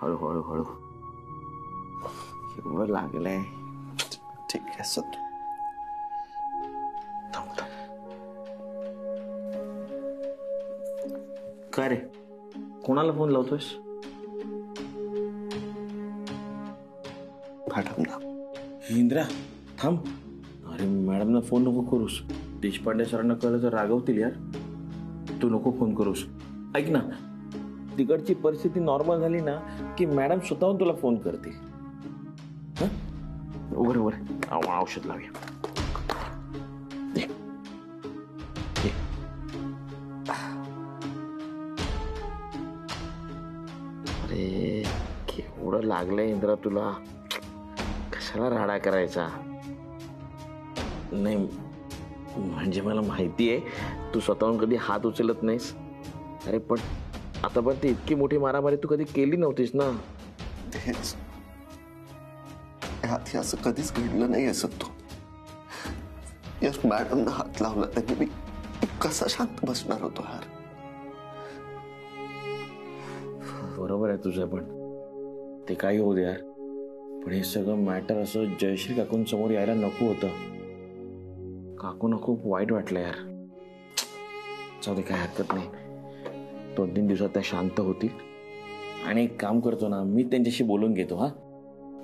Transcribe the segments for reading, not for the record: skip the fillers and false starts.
हळू हळू हळू एवढं लागलंय. ठीक आहे सत्तू. काय रे, कोणाला फोन लावतोयस? मॅडमना. इंद्रा थांब. अरे मॅडमना फोन नको करूस. देशपांडे सरांना कळलं तर रागवतील यार. तू नको फोन करूस. ऐक ना, तिकडची परिस्थिती नॉर्मल झाली ना की मॅडम स्वतःहून तुला फोन करतील. उभर उभर औषध लावूया. अरे केवढं लागलंय इंद्रा तुला. कशाला राडा करायचा. नाही म्हणजे मला माहिती आहे तू स्वतःहून कधी हात उचलत नाहीस. अरे पण आतापर्यंत इतकी मोठी मारामारी तू कधी केली नव्हतीस ना. तेच आधी असं कधीच घडलं नाही असं. तू यश मॅडमना हात लावला त्यांनी मी कसा शांत बसणार होतो यार. बरोबर आहे तुझं, पण ते काही होऊ दे यार. पण हे सगळं मॅटर असं जयश्री काकूंसमोर यायला नको होतं. काकूंना खूप वाईट वाटलं यार. जाऊ दे, काय हरकत नाही. 2-3 दिवसात त्या शांत होतील. आणि एक काम करतो ना, मी त्यांच्याशी बोलून घेतो. हा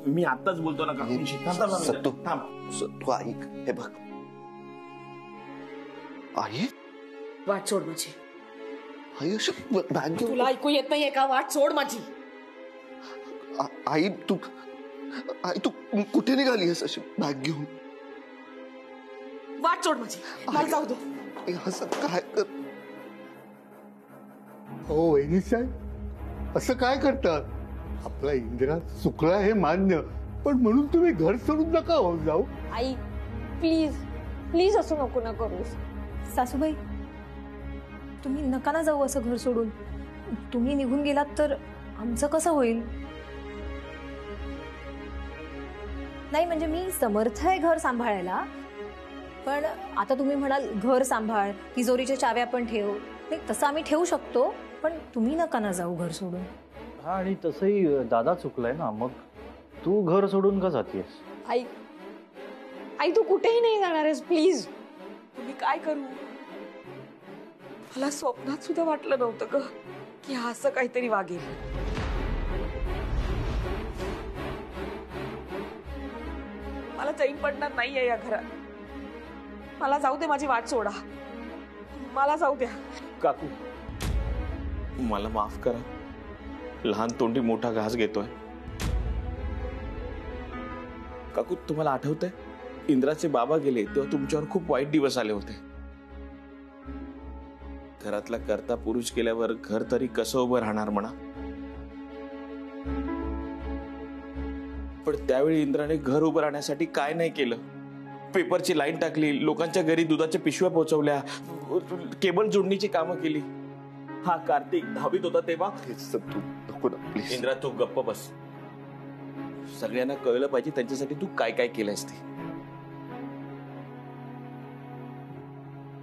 मी आताच बोलतो ना काकूंशी. सत्तू थांब. तू ऐक, हे बघ. आई वाट सोड माझी. आई अशी बॅग घेऊन. तुला ऐकू येत नाहीये का? वाट सोड माझी. आई तू कुठे निघाली आहेस अशी बॅग घेऊन? वाट सोड माझी. मला जाऊ दे. असं काय कर. हो वहिनी साहेब, असं काय करतात? आपला इंदिरा चुकला हे मान्य, पण म्हणून तुम्ही घर सोडून नका हो जाऊ. आई प्लीज प्लीज असं नको ना करूस. सासूबाई तुम्ही नका ना जाऊ असं घर सोडून. तुम्ही निघून गेलात तर आमचं कसं होईल? नाही म्हणजे मी समर्थ आहे घर सांभाळायला, पण आता तुम्ही म्हणाल घर सांभाळ, तिजोरीच्या चाव्या पण ठेव. नाही तसं आम्ही ठेवू शकतो, पण तुम्ही नका ना जाऊ घर सोडून. हा आणि तसंही दादा चुकलाय ना, मग तू घर सोडून का जातेस? आई आई तू कुठेही नाही जाणार आहेस प्लीज. मी काय करू? मला स्वप्नात सुद्धा वाटलं नव्हतं ग की हा असं काहीतरी वागेल. मला चैन पडणार नाहीये या घरात. मला जाऊ दे, माझी वाट सोडा. मला जाऊ द्या. काकू मला माफ करा. लहान तोंडी मोठा घास घेतोय. काकू तुम्हाला आठवतंय इंद्राचे बाबा गेले तेव्हा तुमच्यावर खूप वाईट दिवस आले होते. घरातला करता पुरुष केल्यावर घर तरी कसं उभं राहणार म्हणा. पण त्यावेळी इंद्राने घर उभं राहण्यासाठी काय नाही केलं. पेपरची लाईन टाकली, लोकांच्या घरी दुधाच्या पिशव्या पोहोचवल्या, केबल जोडणीची कामं केली. हा कार्तिक 10वीत होता तेव्हा. इंद्रा तू गप्प बस. सगळ्यांना कळलं पाहिजे त्यांच्यासाठी तू काय काय केलंयस ते.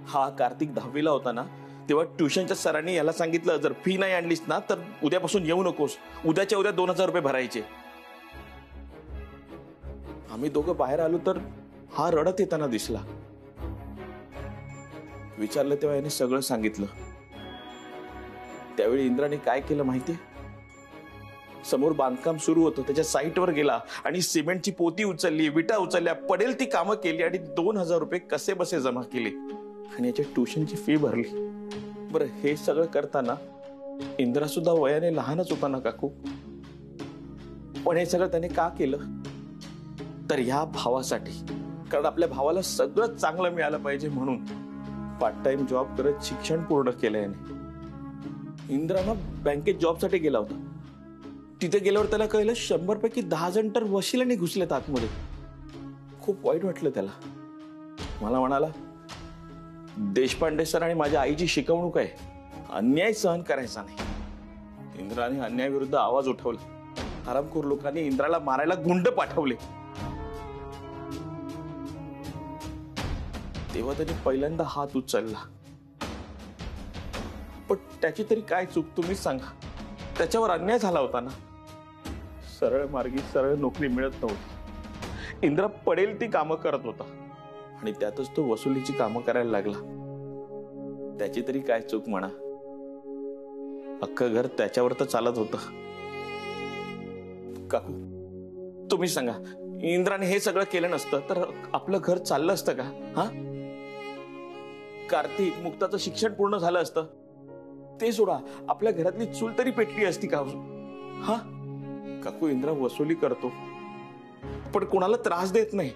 हा कार्तिक 10वीला होता ना तेव्हा ट्युशनच्या सरांनी याला सांगितलं जर फी नाही आणलीस ना तर उद्यापासून येऊ नकोस. उद्याच्या उद्या 2000 रुपये भरायचे. आम्ही दोघं बाहेर आलो तर हा रडत येताना दिसला. विचारलं तेव्हा याने सगळं सांगितलं. त्यावेळी इंद्राने काय केलं माहितीये? समोर बांधकाम सुरू होतं, त्याच्या साईटवर गेला आणि सिमेंटची पोती उचलली, विटा उचलल्या, पडेल ती कामं केली आणि 2000 रुपये कसे बसे जमा केले आणि याच्या ट्युशनची फी भरली. बरं हे सगळं करताना इंद्रा सुद्धा वयाने लहानच होता ना काकू. पण हे सगळं त्याने का केलं? तर ह्या भावासाठी. कारण आपल्या भावाला सगळं चांगलं मिळालं पाहिजे म्हणून पार्ट टाइम जॉब करत शिक्षण पूर्ण केलं याने. इंद्रानं बँकेत जॉबसाठी गेला होता. तिथे गेल्यावर त्याला कळलं 100 पैकी 10 जण तर वशिलाने घुसलेत आतमध्ये. खूप वाईट वाटलं त्याला. मला म्हणाला देशपांडे सर आणि माझ्या आईची शिकवणूक आहे, अन्याय सहन करायचा नाही. इंद्राने अन्यायाविरुद्ध आवाज उठवला. हरामखोर लोकांनी इंद्राला मारायला गुंड पाठवले. तेव्हा त्याने पहिल्यांदा हात उचलला. पण त्याची तरी काय चूक तुम्हीच सांगा. त्याच्यावर अन्याय झाला होता ना. सरळ मार्गी सरळ नोकरी मिळत नव्हती. इंद्रा पडेल ती कामं करत होता आणि त्यातच तो वसुलीची कामं करायला लागला. त्याची तरी काय चूक म्हणा, अख्खं घर त्याच्यावर तर चालत होतं. काकू तुम्ही सांगा, इंद्राने हे सगळं केलं नसतं तर आपलं घर चाललं असतं का? हा, कार्तिक मुक्ताचं शिक्षण पूर्ण झालं असतं, ते सोडा आपल्या घरातली चूल तरी पेटली असती का? हा काकू, इंद्रा वसुली करतो पण कोणाला त्रास देत नाही.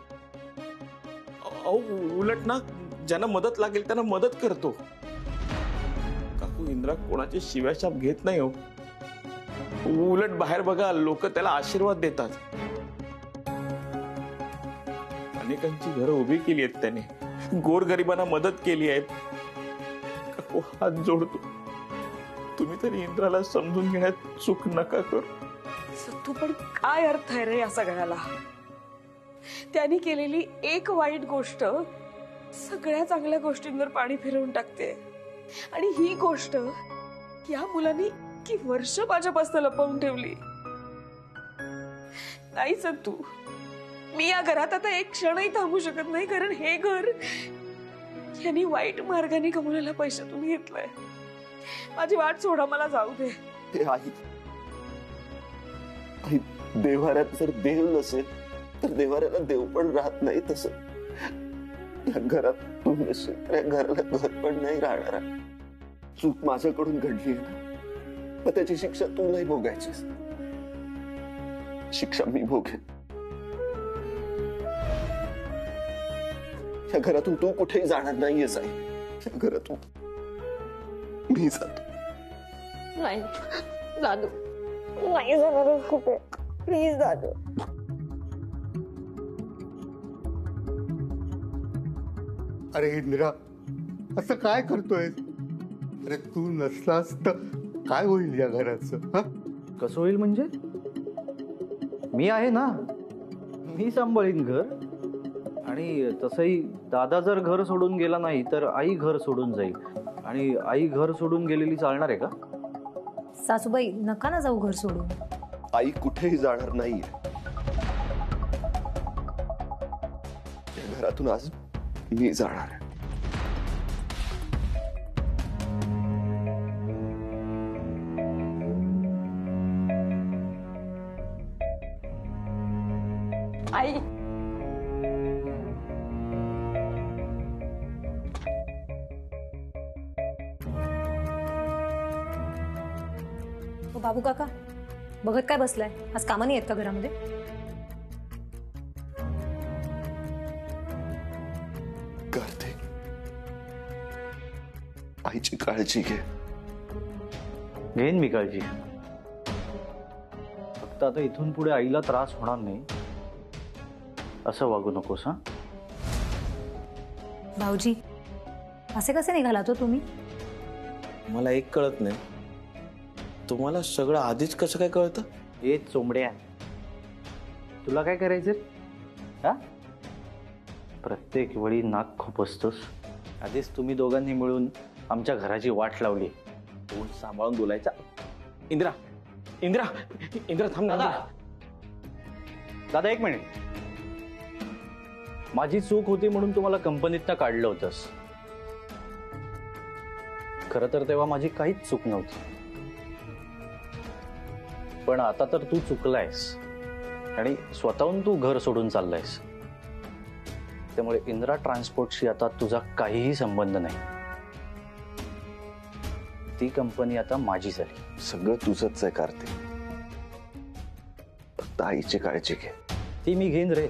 उलट ना, ज्यांना मदत लागेल त्यांना मदत करतो. काकू, इंद्रा कोणाचे शिव्याशाप घेत नाही हो. उलट बाहेर बघा, लोक त्याला आशीर्वाद देतात. अनेकांची घरं उभी केली आहेत त्याने, गोरगरिबांना मदत केली आहे. काकू, हात जोडतो, तुम्ही तरी इंद्राला समजून घेण्यात चूक नका करू. तू पण काय अर्थ आहे रे या सगळ्याला? त्यांनी केलेली एक वाईट गोष्ट सगळ्या चांगल्या गोष्टींवर पाणी फिरवून टाकते. आणि ही गोष्ट या मुलांनी की वर्ष माझ्यापासून लपवून ठेवली. नाही तू, मी या घरात आता एक क्षणही थांबू शकत नाही, कारण हे घर यांनी वाईट मार्गाने कमवलेल्या पैशातून घेतलंय. माझी वाट सोडा, मला जाऊ दे. हे आई, देव्हाऱ्यात जर देव नसेल तर देव्हाऱ्याला देव पण राहत नाही. तसं या घरात तू नसेल तर या घराला घर पण नाही राहणार. चूक माझ्याकडून घडली ना, मग त्याची शिक्षा तू नाही भोगायचीस, शिक्षा मी भोगेन. या घरातून तू कुठेही जाणार नाहीयेस आई. या घरातून मी जातो. नाही दादू, नाही जाणार कुठे, प्लीज दादू. अरे इंदिरा, असं काय करतोय? अरे तू नसलास तर काय होईल या घराचं? हा, कसं होईल म्हणजे? मी आहे ना, मी सांभाळीन घर. आणि तसंही दादा जर घर सोडून गेला नाही तर आई घर सोडून जाईल. आणि आई घर सोडून गेलेली चालणार आहे का? सासूबाई, नका ना जाऊ घर सोडून. आई कुठेही जाणार नाहीये. या घरातून आज मी जाणार आहे. आई, हो बाबू काका, बघत काय बसलाय? आज कामं नाही आहेत का घरामध्ये? करते, आईची काळजी घे. घेईन मी काळजी. फक्त आता इथून पुढे आईला त्रास होणार नाही असं वागू नकोस. हा भाऊजी, असे कसे निघाला तो तुम्ही? मला एक कळत नाही, तुम्हाला सगळं आधीच कसं काय कळतं? ए चोंबड्या, तुला काय करायचं? हा, प्रत्येक वेळी नाक खुपसतोस. आधीच तुम्ही दोघांनी मिळून आमच्या घराची वाट लावली. तोंड सांभाळून बोलायचा. इंद्रा, इंद्रा, इंद्रा थांब ना. दादा एक मिनिट. माझी चूक होती म्हणून तुम्हाला कंपनीतनं काढलं होतंस. खरं तर तेव्हा माझी काहीच चूक नव्हती. पण आता तर तू चुकलायस आणि स्वतःहून तू घर सोडून चाललायस. त्यामुळे इंदिरा ट्रान्सपोर्टशी आता तुझा काहीही संबंध नाही. ती कंपनी आता माझी झाली. सगळं तुझंच आहे कार्तिक, फक्त आईची काळजी घे. ती मी घेईन रे,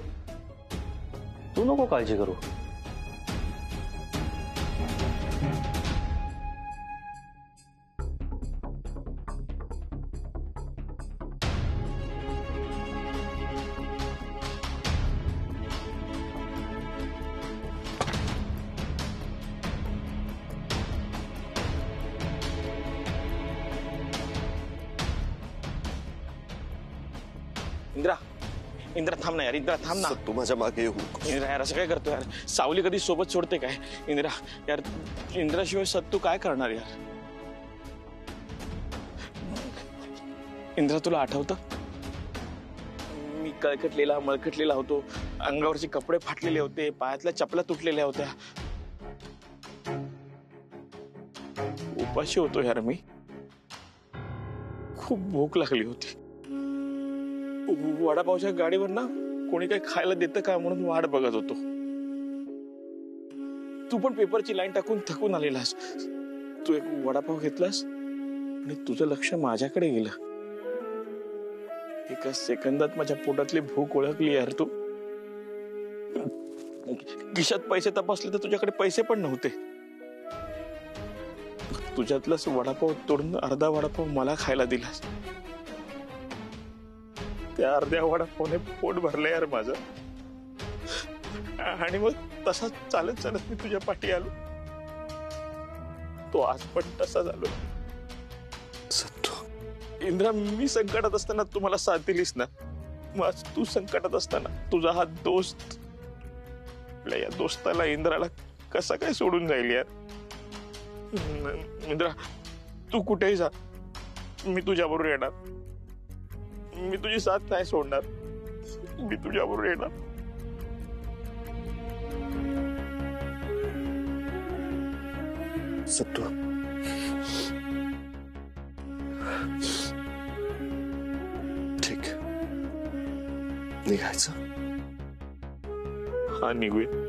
तू नको काळजी करू. इंद्रा, इंद्रा थांब ना यार. इंद्रा थांब ना. तू माझ्या मागे येऊ. इंद्रा यार, असं काय करतो यार? सावली कधी सोबत सोडते काय? इंद्रा यार, इंद्राशिवाय सत्तू काय करणार यार? इंद्रा, तुला आठवतं कळकटलेला मळकटलेला होतो, अंगावरचे कपडे फाटलेले होते, पायातल्या चपला तुटलेल्या होत्या. उपाशी होतो यार मी. खूप भूक लागली होती. वडापावच्या गाडीवर ना कोणी काही खायला देतं का म्हणून वाट बघत होतो. तू पण पेपरची लाईन टाकून थकून आलेलास. तू एक वडापाव घेतलास आणि तुझं लक्ष माझ्याकडे गेलं. एका सेकंदात माझ्या पोटातली भूक ओळखली यार तू. खिशात पैसे तपासले तर तुझ्याकडे पैसे पण नव्हते. तुझ्यातलाच वडापाव तोडून अर्धा वडापाव मला खायला दिलास. त्या अर्ध्या वडापावने पोट भरलं यार माझं. आणि मग तसाच चालत चालत मी तुझ्या पाठी आलो. तो आज पण तसा झालो. सत्तू, इंद्रा, मी संकटात असताना तू मला साथ दिलीस ना. मग तू संकटात असताना तुझा हा दोस्त, या दोस्ताला इंद्राला कसा काय सोडून जाईल यार. इंद्रा, तू कुठेही जा, मी तुझ्याबरोबर येणार. मी तुझी साथ नाही सोडणार. मी तुझ्याबरोबर येणार. सत्तू, ठीक, निघायचं. हा, निघूया.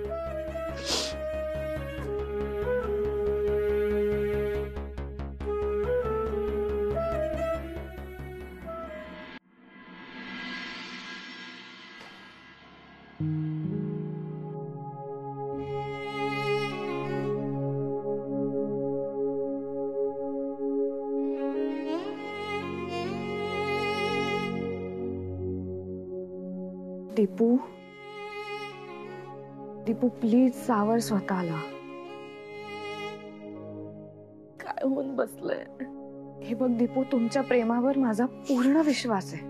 दीपू, दीपू प्लीज सावर स्वतःला. काय होऊन बसलंय? हे बघ दीपू, तुमच्या प्रेमावर माझा पूर्ण विश्वास आहे.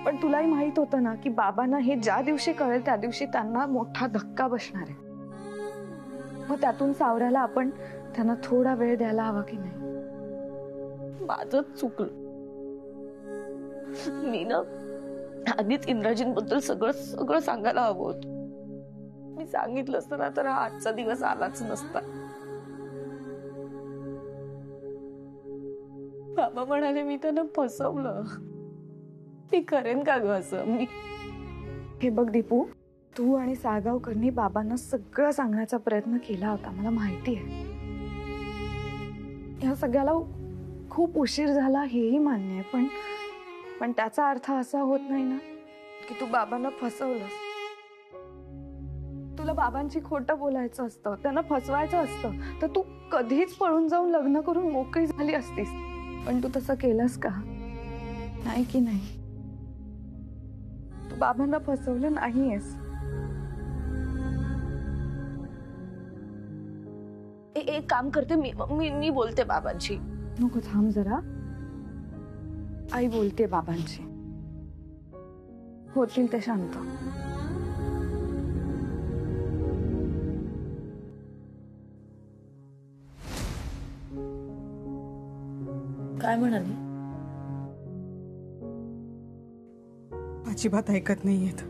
पण तुलाही माहित होतं ना की बाबांना हे ज्या दिवशी कळेल त्या दिवशी त्यांना मोठा धक्का बसणार आहे. मग त्यातून सावरायला आपण त्यांना थोडा वेळ द्यायला हवा की नाही? माझंच चुकलं. मी ना आधीच इंद्राजींबद्दल सगळं सांगायला हवं होतं. मी सांगितलं असतं ना तर हा आजचा दिवस आलाच नसता. बाबा म्हणाले मी त्यांना फसवलं. मी करेन का ग असं? मी हे बघ दीपू, तू आणि साळगावकरनी बाबांना सगळं सांगण्याचा प्रयत्न केला होता, मला माहिती आहे. या सगळ्याला खूप उशीर झाला हेही मान्य आहे. पण त्याचा अर्थ असा होत नाही ना की तू बाबांना फसवलंस. तुला बाबांची खोटं बोलायचं असतं, त्यांना फसवायचं असतं तर तू कधीच पळून जाऊन लग्न करून मोकळी झाली असतीस. पण तू तसं केलंस का? नाही की नाही? तू बाबांना फसवलं नाहीयेस. एक काम करते, मी बोलते बाबांशी. नको, थांब जरा. आई बोलते बाबांशी, होतील ते शांत. काय म्हणाली? अजिबात ऐकत नाहीयेत.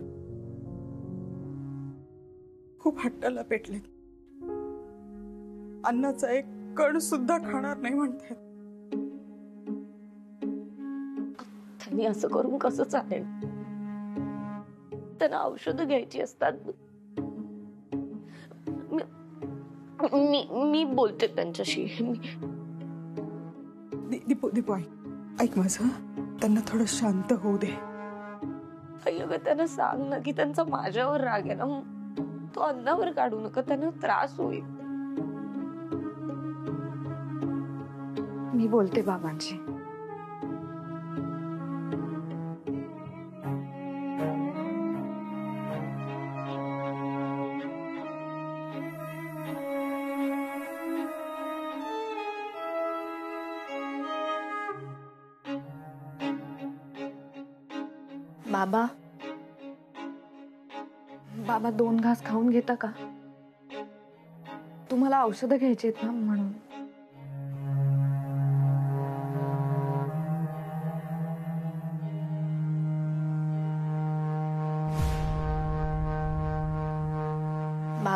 खूप हट्टाला पेटलेत. अन्नाचा एक कण सुद्धा खाणार नाही म्हणतात. त्यांनी असं करून कसं चालेल? त्यांना औषधं घ्यायची असतात. मी बोलते त्यांच्याशी. दीपू ऐक माझं, त्यांना थोडं शांत होऊ दे. अगं त्यांना सांग ना की त्यांचा माझ्यावर राग आहे ना, तो अन्नावर काढू नका, त्यांना त्रास होईल. मी बोलते बाबांशी. बाबा, बाबा 2 घास खाऊन घेता का? तुम्हाला औषधं घ्यायची आहेत ना म्हणून.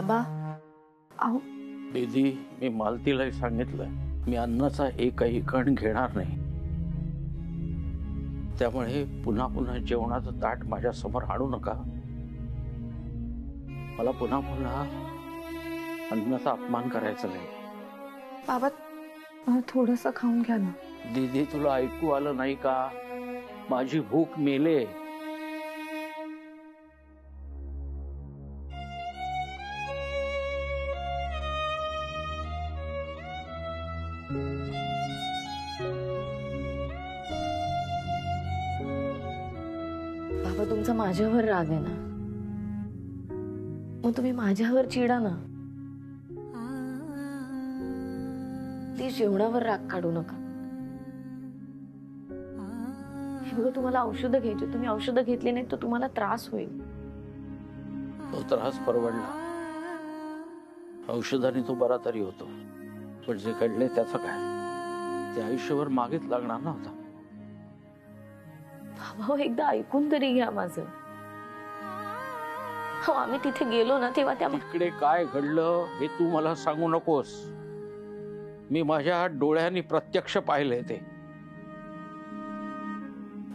बाबा अहो दीदी, मी मालतीलाही सांगितलंय, मी अन्नाचा एकही कण घेणार नाही. त्यामुळे पुन्हा पुन्हा जेवणाचं ताट माझ्या समोर आणू नका. मला पुन्हा पुन्हा अन्नाचा अपमान करायचा नाही. बाबा थोडस खाऊन घ्या ना. दीदी, तुला ऐकू आलं नाही का? माझी भूक मेले. बाबा तुमचा माझ्यावर राग आहे ना, मग तुम्ही माझ्यावर चिडा ना. प्लीज जेवणावर राग काढू नका. हे बघा, तुम्हाला औषधं घ्यायची, तुम्ही औषधं घेतली नाही तर तुम्हाला त्रास होईल. तो त्रास परवडला. औषधाने तो बरा तरी होतो, पण जे घडले त्याचं काय? ते आयुष्यभर मागेच लागणार नव्हता. बाबा एकदा ऐकून तरी घ्या माझं. हो, आम्ही तिथे गेलो ना तेव्हा त्या तिकडे काय घडलं हे तू मला सांगू नकोस. मी माझ्या डोळ्यांनी प्रत्यक्ष पाहिलंय ते.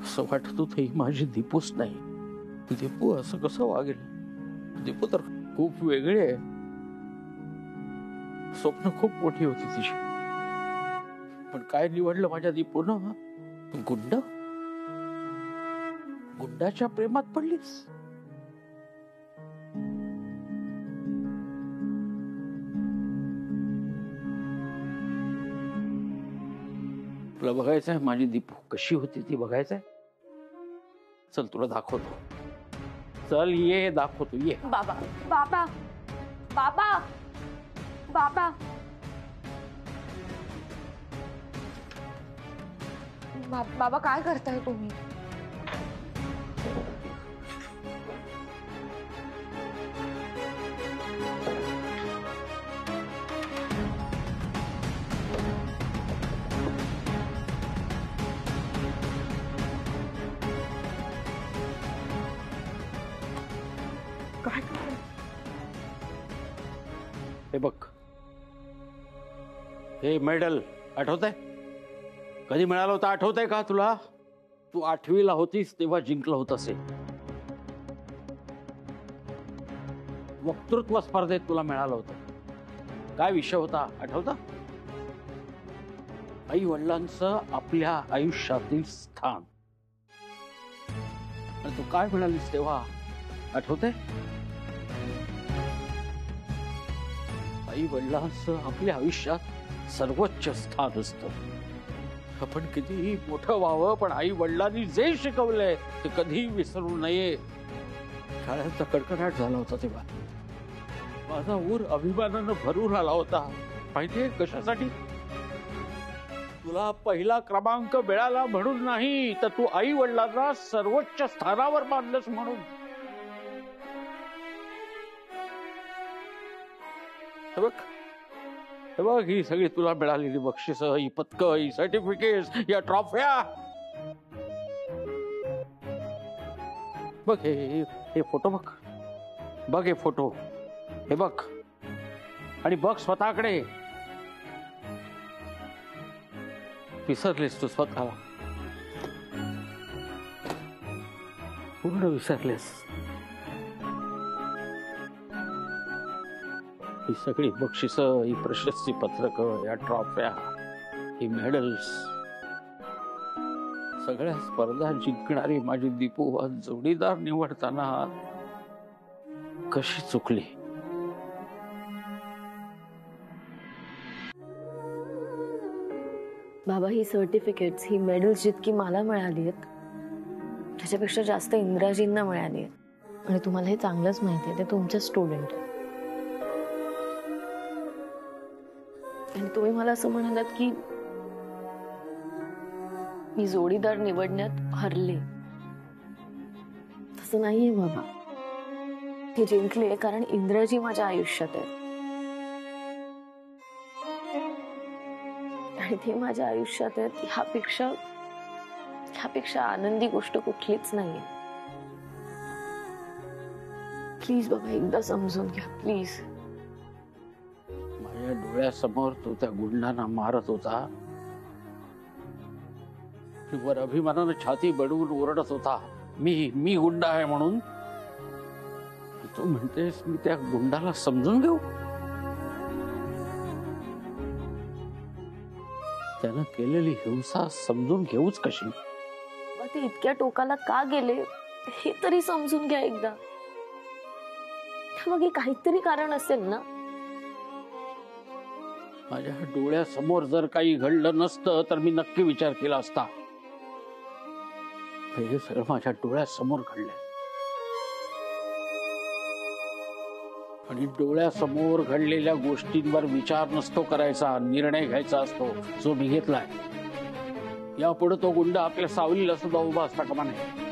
असं वाटत होतं ही माझी दीपूच नाही. दीपू असं कसं वागेल? दीपू तर खूप वेगळी आहे. स्वप्न खूप मोठी होती तिची, पण काय निवडलं माझ्या दीपूनं? गुंड? गुंडाच्या प्रेमात पडलीस? तुला बघायचंय माझी दीपू कशी होती ती बघायचंय? चल तुला दाखवतो. चल ये दाखवतो, ये. बाबा बाबा बाबा बाबा बाबा काय करताय तुम्ही? काय करताय? हे बघ, हे मेडल आठवतंय? कधी मिळालं होतं आठवतंय का तुला? तू 8वीला होतीस तेव्हा जिंकलं होतंस. वक्तृत्व स्पर्धेत तुला मिळालं होतं. काय विषय होता आठवतं? आई वडिलांचं आपल्या आयुष्यातील स्थान. आणि तू काय म्हणालीस तेव्हा आठवतंय? आई वडिलांचं आपल्या आयुष्यात सर्वोच्च स्थान असतं. आपण कितीही मोठं व्हावं, पण आई वडिलांनी जे शिकवलंय ते कधी विसरू नये. शाळेचा कडकडाट झाला होता तेव्हा माझा ऊर अभिमानानं भरून आला होता. माहितीये कशासाठी? तुला पहिला क्रमांक मिळाला म्हणून नाही, तर तू आई वडिलांना सर्वोच्च स्थानावर मानलंस म्हणून. हे बघ, ही सगळी तुला मिळालेली बक्षिस, ही पदक, ही सर्टिफिकेट्स, या ट्रॉफ्या. बघ हे फोटो बघ. बघ हे फोटो, हे बघ. आणि बघ स्वतःकडे. विसरलेस तू स्वतःला, पूर्ण विसरलेस. ही सगळी बक्षिसं, ही प्रशस्ती पत्रक, या ट्रॉफ्या, ही मेडल्स, सगळ्या स्पर्धा जिंकणारी माझी दीपू आज जोडीदार निवडताना कशी चुकली? बाबा ही सर्टिफिकेट्स, ही मेडल्स जितकी मला मिळाली आहेत त्याच्यापेक्षा जास्त इंद्राजींना मिळाली आहेत. आणि तुम्हाला हे चांगलंच माहिती आहे, ते तुमचे स्टुडंट आहेत. आणि तुम्ही मला असं म्हणालात की मी जोडीदार निवडण्यात हरले. तसं नाहीये बाबा. ते जिंकले कारण इंद्राजी माझ्या आयुष्यात आहे. आणि ते माझ्या आयुष्यात आहेत ह्यापेक्षा आनंदी गोष्ट कुठलीच नाहीये. प्लीज बाबा एकदा समजून घ्या, प्लीज. डोळ्यासमोर तो त्या गुंडांना मारत होता, वर अभिमानानं छाती बडवून ओरडत होता, मी गुंडा आहे म्हणून. तू म्हणतेस मी त्या गुंडाला समजून घेऊ? त्यानं केलेली हिंसा समजून घेऊच कशी? ते इतक्या टोकाला का गेले हे तरी समजून घ्या एकदा. मग काहीतरी कारण असेल ना. माझ्या डोळ्यासमोर जर काही घडलं नसतं तर मी नक्की विचार केला असता. हे सगळं माझ्या डोळ्यासमोर घडलंय आणि डोळ्यासमोर घडलेल्या गोष्टींवर विचार नसतो करायचा, निर्णय घ्यायचा असतो, जो मी घेतलाय. यापुढे तो गुंड आपल्या सावलीला सुद्धा उभा असता कामा नये.